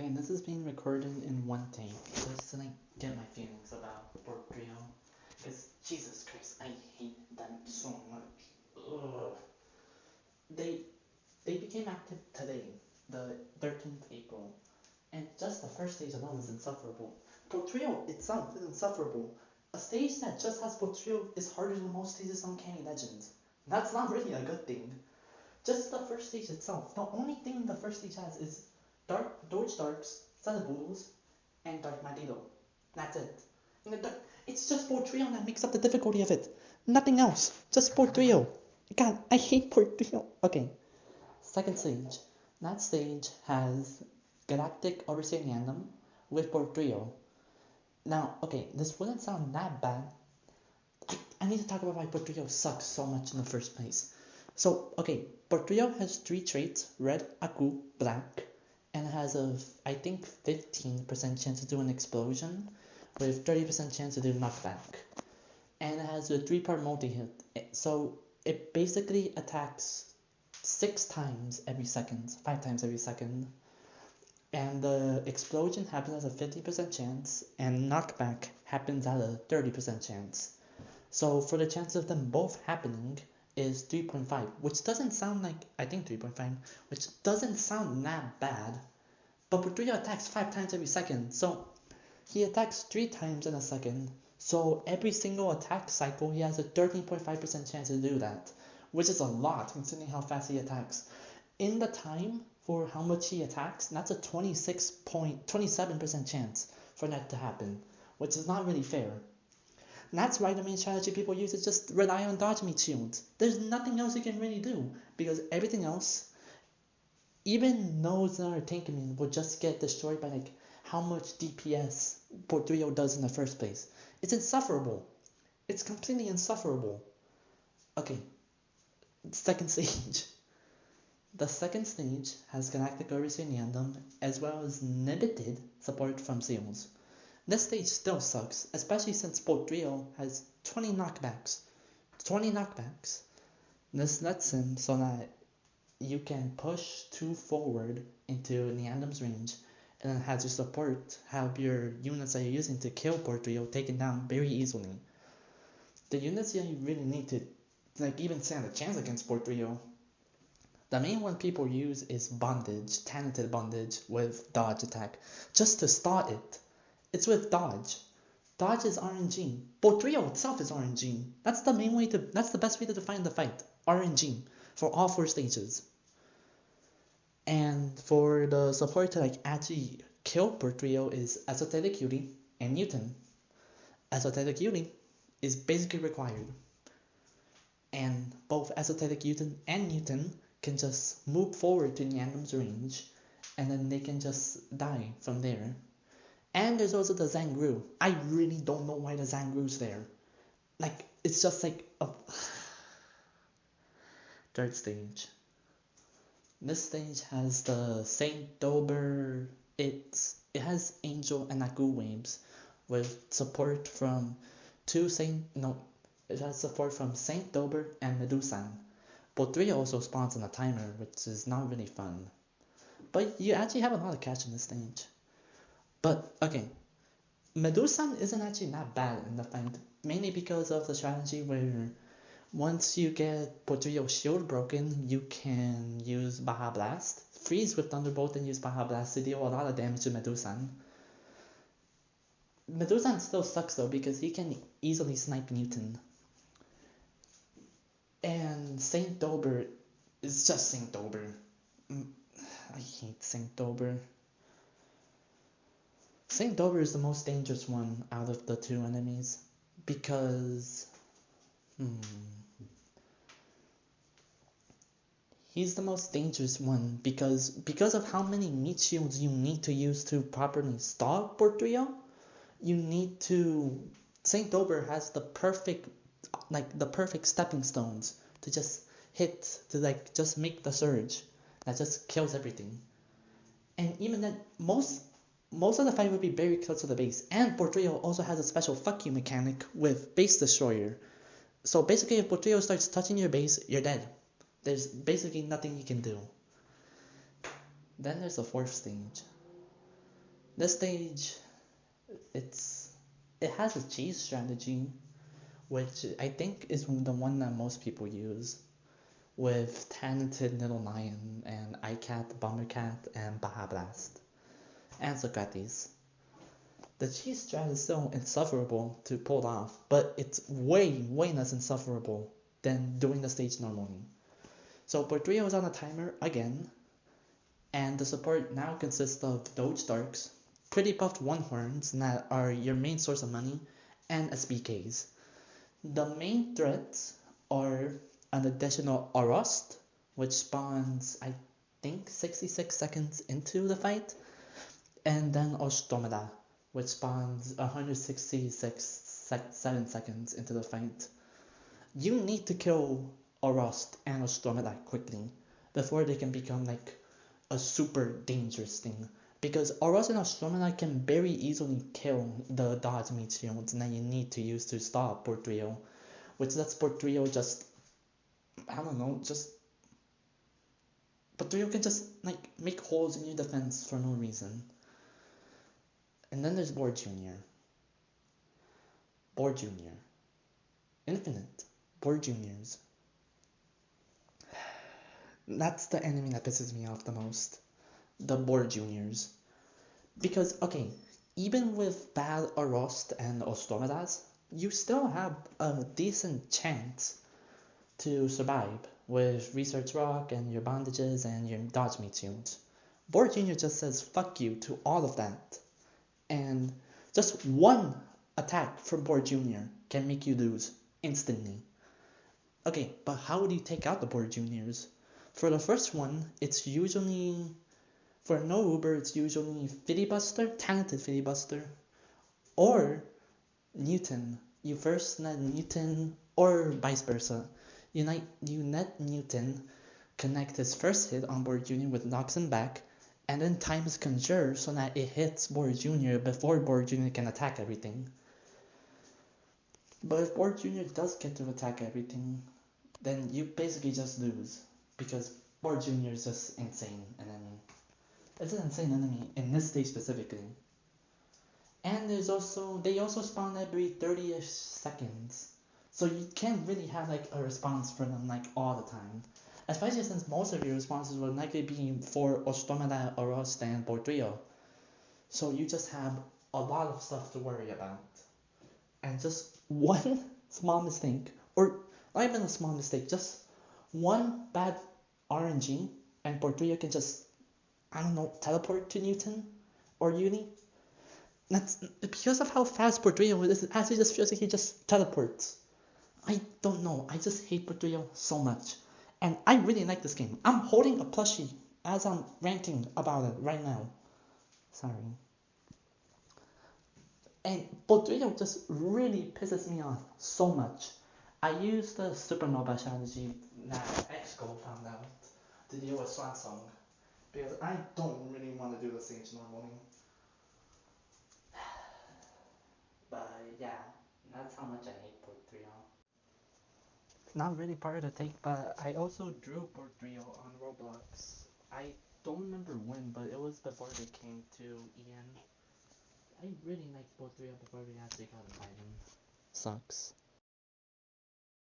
Okay, this is being recorded in one take, just to like get my feelings about poultrio. Because Jesus Christ, I hate them so much. Ugh. They they became active today, the 13th April, and just the first stage alone is insufferable. Poultrio itself is insufferable. A stage that just has poultrio is harder than most stages on Candy Legends. That's not really a good thing. Just the first stage itself. The only thing the first stage has is Dorch Darks, Boodles, and Dark Magneto. That's it. It's just Poultrio that makes up the difficulty of it. Nothing else. Just Poultrio. God, I hate Poultrio. Okay. Second stage. That stage has Galactic Overseer Random with Poultrio. Now, okay, this wouldn't sound that bad. I need to talk about why Poultrio sucks so much in the first place. So, okay, Poultrio has 3 traits, red, aku, black, and it has I think 15% chance to do an explosion, with 30% chance to do knockback. And it has a 3-part multi-hit, so it basically attacks 6 times every second, 5 times every second. And the explosion happens at a 50% chance, and knockback happens at a 30% chance. So for the chance of them both happening is 3.5, which doesn't sound like, I think 3.5, which doesn't sound that bad. But Poultrio attacks 5 times every second, so he attacks 3 times in a second. So every single attack cycle, he has a 13.5% chance to do that, which is a lot considering how fast he attacks. In the time for how much he attacks, that's a 27% chance for that to happen, which is not really fair. And that's why the main strategy people use is just rely on dodge meat shields. There's nothing else you can really do, because everything else, even those that are tank immune, will just get destroyed by like how much DPS Poultrio does in the first place. It's insufferable. It's completely insufferable. Okay, second stage. The second stage has Galactic Overseer Random as well as limited support from Seals. This stage still sucks, especially since Poultrio has 20 knockbacks. 20 knockbacks. This lets him so that you can push 2 forward into Neandam's range, and then has your support have your units that you're using to kill Poultrio taken down very easily. The units that you really need to like even stand a chance against Poultrio, the main one people use is Bondage, Talented Bondage with Dodge attack, just to start it. It's with Dodge. Dodge is RNG. Poultrio itself is RNG. That's the best way to define the fight. RNG for all 4 stages. And for the support to like actually kill Poultrio is Esoteric Cutie and Newton. Esoteric Cutie is basically required. And both Esoteric Newton and Newton can just move forward to Neandam's range, and then they can just die from there. And there's also the Zangru. I really don't know why the Zangru's there. Like, it's just like a third stage. This stage has the Saint Dober. It has Angel and Aku waves with support from it has support from Saint Dober and Medusan. Poultrio also spawns on a timer, which is not really fun. But you actually have a lot of cash in this stage. But, okay, Medusan isn't actually that bad in the fight, mainly because of the strategy where once you get Poultrio's shield broken, you can use Baja Blast, freeze with Thunderbolt, and use Baja Blast to deal a lot of damage to Medusan. Medusan still sucks though, because he can easily snipe Newton. And Saint Dober is just Saint Dober. I hate Saint Dober. Saint Dober is the most dangerous one out of the 2 enemies, because he's the most dangerous one because of how many meat shields you need to use to properly stop Poultrio. Saint Dober has the perfect stepping stones to just hit, to like just make the surge that just kills everything. And even then, most of the fight would be very close to the base. And Poultrio also has a special fuck you mechanic with Base Destroyer. So basically, if Poultrio starts touching your base, you're dead. There's basically nothing you can do. Then there's the 4th stage. This stage, it has a cheese strategy, which I think is the one that most people use, with Talented Little Lion and iCat, Bombercat, and Baja Blast, and Socrates. The cheese strat is still insufferable to pull off, but it's way, way less insufferable than doing the stage normally. So Poultrio is on a timer again, and the support now consists of Doge Darks, Pretty Puffed One Horns that are your main source of money, and SBKs. The main threats are an additional Arost, which spawns, I think, 66 seconds into the fight, and then Ostromeda, which spawns 167 seconds into the fight. You need to kill Arost and Ostromeda quickly before they can become like a super dangerous thing. Because Arost and Ostromeda can very easily kill the dodge meat shields that you need to use to stop Poultrio, which lets Poultrio just, I don't know, Poultrio can just like make holes in your defense for no reason. And then there's Boar Jr. Boar Jr. Infinite Boar Juniors. That's the enemy that pisses me off the most. The Boar Juniors. Because, okay, even with bad Arost and Ostromedas, you still have a decent chance to survive with Research Rock and your bandages and your dodge meat shields. Boar Jr. just says fuck you to all of that. And just one attack from Boar Jr. can make you lose instantly. Okay, but how do you take out the Boar Juniors? For the first one, it's usually, for no Uber, it's usually Filibuster, Talented Filibuster, or Newton. You first net Newton, or vice versa. You net Newton, connect his first hit on Boar Jr. with knocks him back, and then time his Conjure so that it hits Boar Jr. before Boar Jr. can attack everything. But if Boar Jr. does get to attack everything, then you basically just lose, because Boar Jr. is just insane enemy. It's an insane enemy in this stage specifically. And they also spawn every 30-ish seconds. So you can't really have like a response for them like all the time. Especially since most of your responses will likely be for Ostromeda, Arost, and Poultrio. So you just have a lot of stuff to worry about. And just one small mistake, or not even a small mistake, just one bad RNG, and Poultrio can just, I don't know, teleport to Newton or Uni. That's because of how fast Poultrio is. It actually just feels like he just teleports. I don't know. I just hate Poultrio so much. And I really like this game. I'm holding a plushie as I'm ranting about it right now. Sorry. And Poultrio just really pisses me off so much. I used the supernova strategy that Exco found out to deal with Swan Song. Because I don't really want to do the stage normally. But yeah, that's how much I hate Poultrio. Not really part of the take, but I also drew Poultrio on Roblox. I don't remember when, but it was before they came to EN. I really liked Poultrio before we actually got to buy them. Sucks.